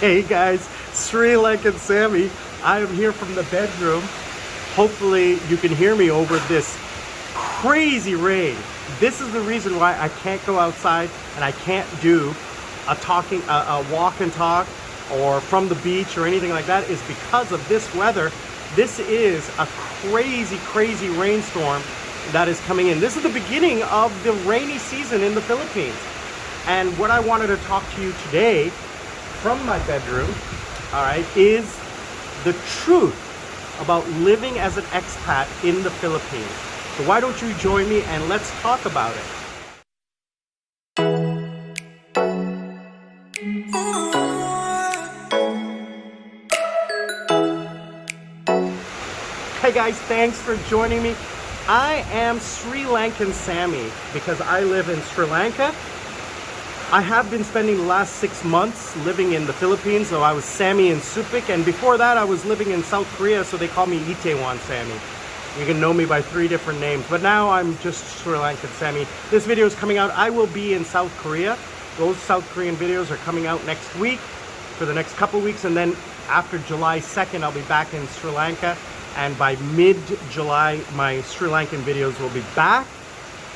Hey guys, Sri Lankan Sammi. I am here from the bedroom. Hopefully you can hear me over this crazy rain. This is the reason why I can't go outside and I can't do a walk and talk or from the beach or anything like that, is because of this weather. This is a crazy rainstorm that is coming in. This is the beginning of the rainy season in the Philippines. And what I wanted to talk to you today from my bedroom, all right, is the truth about living as an expat in the Philippines. So why don't you join me and let's talk about it. Hey guys, thanks for joining me. I am Sri Lankan Sammi because I live in Sri Lanka. I have been spending the last 6 months living in the Philippines, so I was Sammi in Subic, and before that I was living in South Korea, so they call me Itaewon Sammi. You can know me by 3 different names, but now I'm just Sri Lankan Sammi. This video is coming out. I will be in South Korea. Those South Korean videos are coming out next week for the next couple weeks, and then after July 2nd I'll be back in Sri Lanka, and by mid-July my Sri Lankan videos will be back.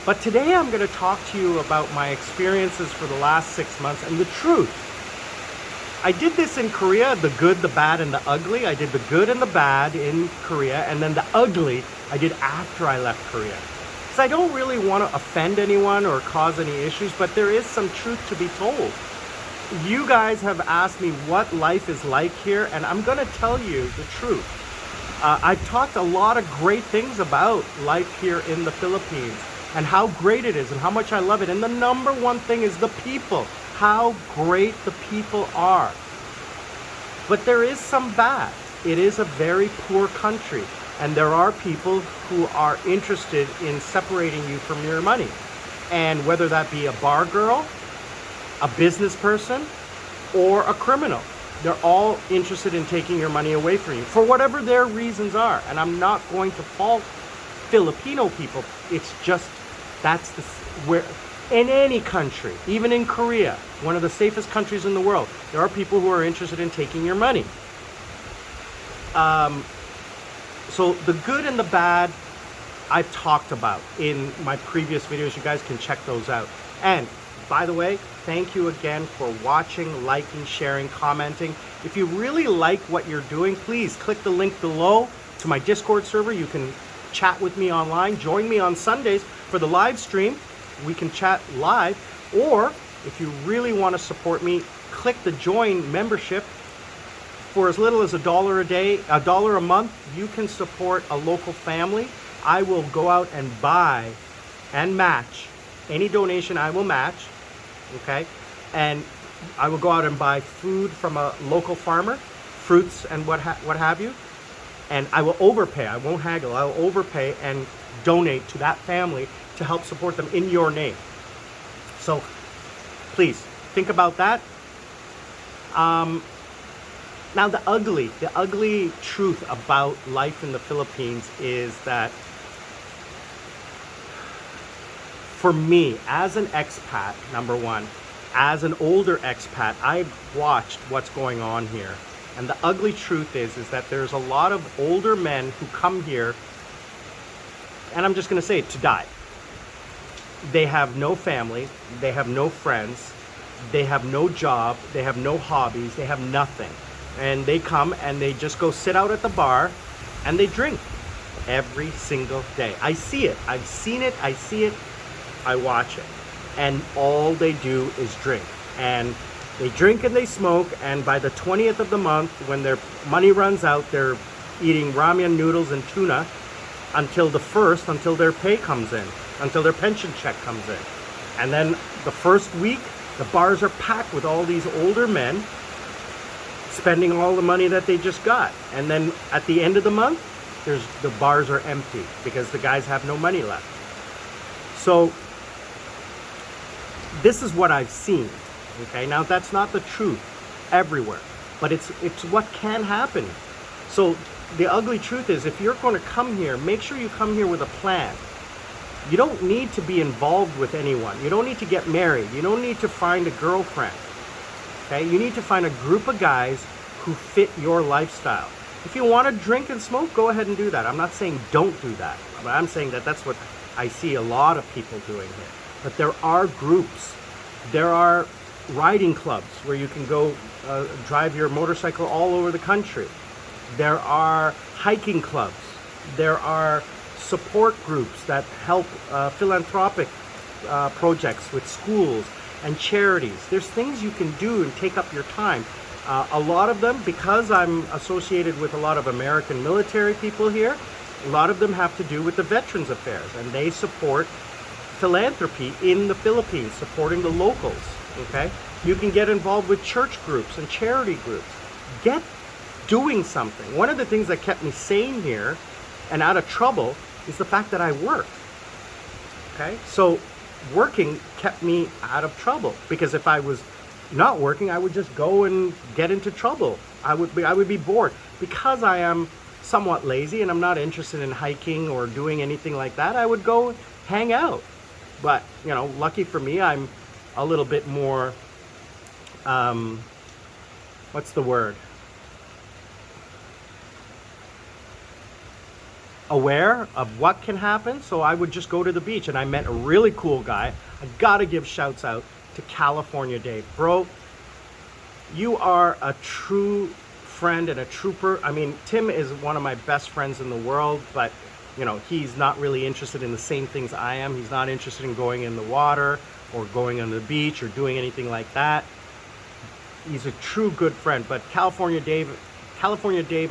But today I'm going to talk to you about my experiences for the last 6 months and the truth. I did this in Korea, the good, the bad, and the ugly. I did the good and the bad in Korea, and then the ugly I did after I left Korea. So I don't really want to offend anyone or cause any issues, but there is some truth to be told. You guys have asked me what life is like here, and I'm going to tell you the truth. I've talked a lot of great things about life here in the Philippines and how great it is and how much I love it. And the number one thing is the people, how great the people are. But there is some bad. It is a very poor country, and there are people who are interested in separating you from your money. And whether that be a bar girl, a business person, or a criminal, they're all interested in taking your money away from you for whatever their reasons are. And I'm not going to fault Filipino people. It's just that's where in any country, even in Korea, one of the safest countries in the world, there are people who are interested in taking your money. So the good and the bad I've talked about in my previous videos. You guys can check those out. And by the way, thank you again for watching, liking, sharing, commenting. If you really like what you're doing, please click the link below to my Discord server. You can chat with me online. Join me on Sundays for the live stream. We can chat live. Or if you really want to support me, click the join membership. For as little as $1 a day, $1 a month, you can support a local family. I will go out and buy and match any donation. I will match, okay? And I will go out and buy food from a local farmer, fruits and what have you. And I will overpay. I won't haggle. I will overpay and donate to that family to help support them in your name. So please think about that. Now the ugly truth about life in the Philippines is that for me, as an expat, number one, as an older expat, I've watched what's going on here. And the ugly truth is that there's a lot of older men who come here, and I'm just going to say it, to die. They have no family, they have no friends, they have no job, they have no hobbies, they have nothing. And they come and they just go sit out at the bar and they drink every single day. I see it. I've seen it. I see it. I watch it. And all they do is drink. And they drink and they smoke, and by the 20th of the month, when their money runs out, they're eating ramen noodles and tuna until the 1st, until their pay comes in, until their pension check comes in. And then the first week, the bars are packed with all these older men spending all the money that they just got. And then at the end of the month, the bars are empty because the guys have no money left. So this is what I've seen. Okay, now that's not the truth everywhere, but it's what can happen. So the ugly truth is, if you're going to come here, make sure you come here with a plan. You don't need to be involved with anyone. You don't need to get married. You don't need to find a girlfriend. Okay, you need to find a group of guys who fit your lifestyle. If you want to drink and smoke, go ahead and do that. I'm not saying don't do that, but I'm saying that that's what I see a lot of people doing here. But there are groups. There are riding clubs where you can go drive your motorcycle all over the country. There are hiking clubs. There are support groups that help philanthropic projects with schools and charities. There's things you can do and take up your time. A lot of them, because I'm associated with a lot of American military people here, a lot of them have to do with the Veterans Affairs, and they support philanthropy in the Philippines, supporting the locals, okay? You can get involved with church groups and charity groups. Get doing something. One of the things that kept me sane here and out of trouble is the fact that I work, okay? So working kept me out of trouble, because if I was not working, I would just go and get into trouble. I would be bored. Because I am somewhat lazy and I'm not interested in hiking or doing anything like that, I would go hang out. But, you know, lucky for me, I'm a little bit more, what's the word? Aware of what can happen. So I would just go to the beach, and I met a really cool guy. I gotta give shouts out to California Dave. Bro, you are a true friend and a trooper. I mean, Tim is one of my best friends in the world, but you know, he's not really interested in the same things I am. He's not interested in going in the water or going on the beach or doing anything like that. He's a true good friend. But California Dave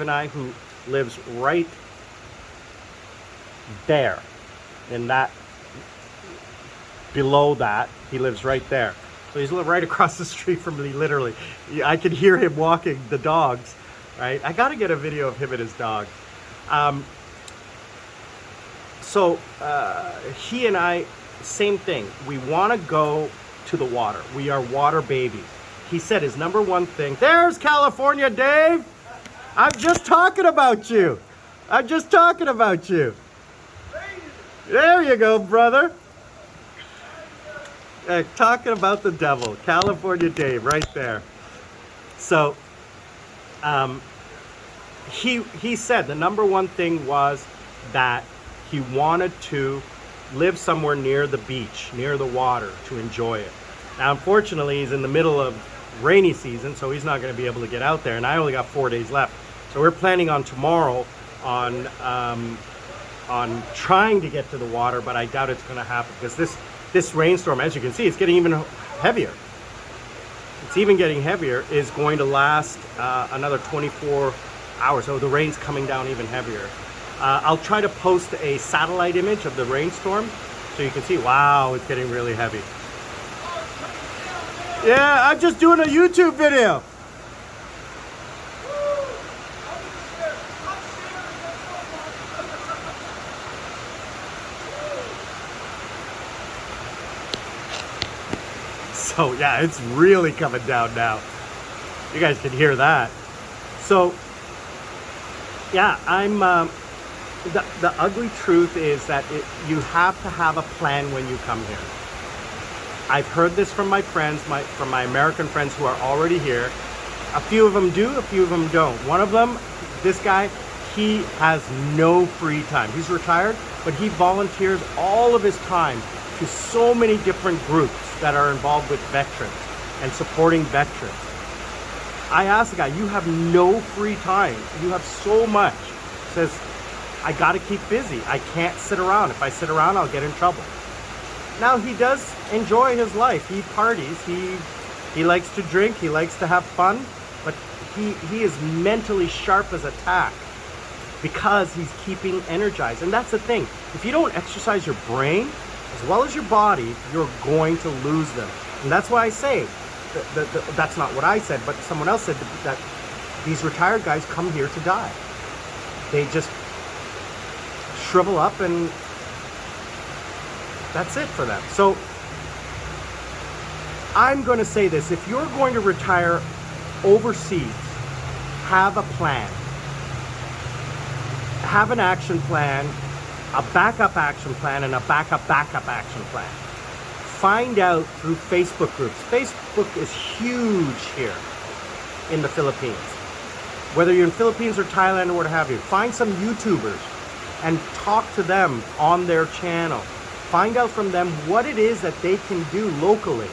and I, who lives right there, in that, below that, he lives right there. So he's right across the street from me, literally. I can hear him walking the dogs, right? I gotta get a video of him and his dog. So he and I, same thing. We wanna go to the water. We are water babies. He said his number one thing, there's California Dave! I'm just talking about you. I'm just talking about you. There you go, brother. Talking about the devil, California Dave, right there. So, he said the number one thing was that he wanted to live somewhere near the beach, near the water, to enjoy it. Now, unfortunately, he's in the middle of rainy season, so he's not going to be able to get out there, and I only got 4 days left. So we're planning on tomorrow on trying to get to the water, but I doubt it's going to happen, because this rainstorm, as you can see, it's getting even heavier. It's even getting heavier, is going to last another 24 hours. So the rain's coming down even heavier. I'll try to post a satellite image of the rainstorm so you can see, wow, it's getting really heavy. Yeah, I'm just doing a YouTube video. So yeah, it's really coming down now. You guys can hear that. So yeah, I'm the ugly truth is that you have to have a plan when you come here. I've heard this from my friends, from my American friends who are already here. A few of them do, a few of them don't. One of them, this guy, he has no free time. He's retired, but he volunteers all of his time to so many different groups that are involved with veterans and supporting veterans. I asked the guy, you have no free time. You have so much. He says, I gotta keep busy. I can't sit around. If I sit around, I'll get in trouble. Now, he does enjoy his life. He parties, he likes to drink, he likes to have fun, but he is mentally sharp as a tack because he's keeping energized. And that's the thing. If you don't exercise your brain as well as your body, you're going to lose them. And that's why I say, that's not what I said, but someone else said that these retired guys come here to die. They just shrivel up and that's it for them. So I'm going to say this, if you're going to retire overseas, have a plan. Have an action plan, a backup action plan, and a backup action plan. find out through Facebook groups. Facebook is huge here in the Philippines. Whether you're in Philippines or Thailand or what have you, find some YouTubers and talk to them on their channel. Find out from them what it is that they can do locally.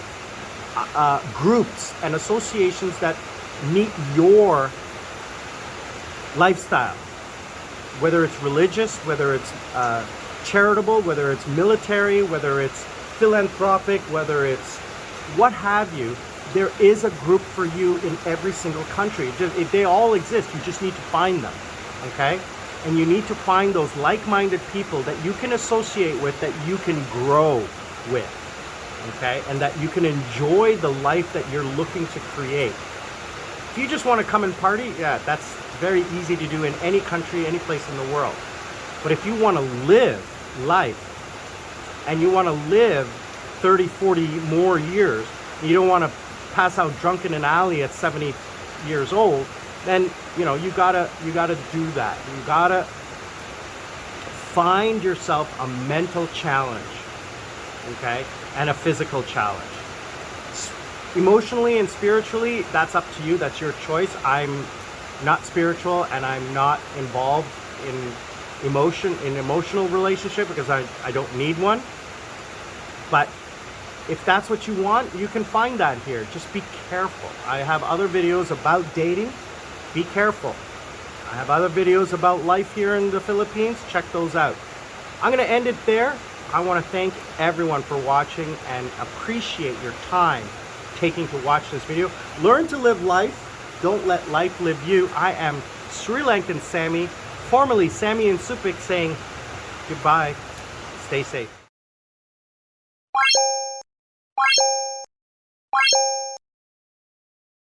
Groups and associations that meet your lifestyle. Whether it's religious, whether it's charitable, whether it's military, whether it's philanthropic, whether it's what have you, there is a group for you in every single country. They all exist. You just need to find them, okay? And you need to find those like-minded people that you can associate with, that you can grow with, okay? And that you can enjoy the life that you're looking to create. If you just want to come and party, yeah, that's very easy to do in any country, any place in the world. But if you want to live life, and you want to live 30, 40 more years, and you don't want to pass out drunk in an alley at 70 years old, then you gotta do that. You gotta find yourself a mental challenge, okay, and a physical challenge. Emotionally and spiritually, that's up to you. That's your choice. I'm not spiritual, and I'm not involved in emotional relationship because I don't need one. But if that's what you want, you can find that here. Just be careful. I have other videos about dating. Be careful. I have other videos about life here in the Philippines. Check those out. I'm going to end it there. I want to thank everyone for watching and appreciate your time taking to watch this video. Learn to live life. Don't let life live you. I am Sri Lankan Sammi, formerly Sammi in Supik, saying goodbye. Stay safe.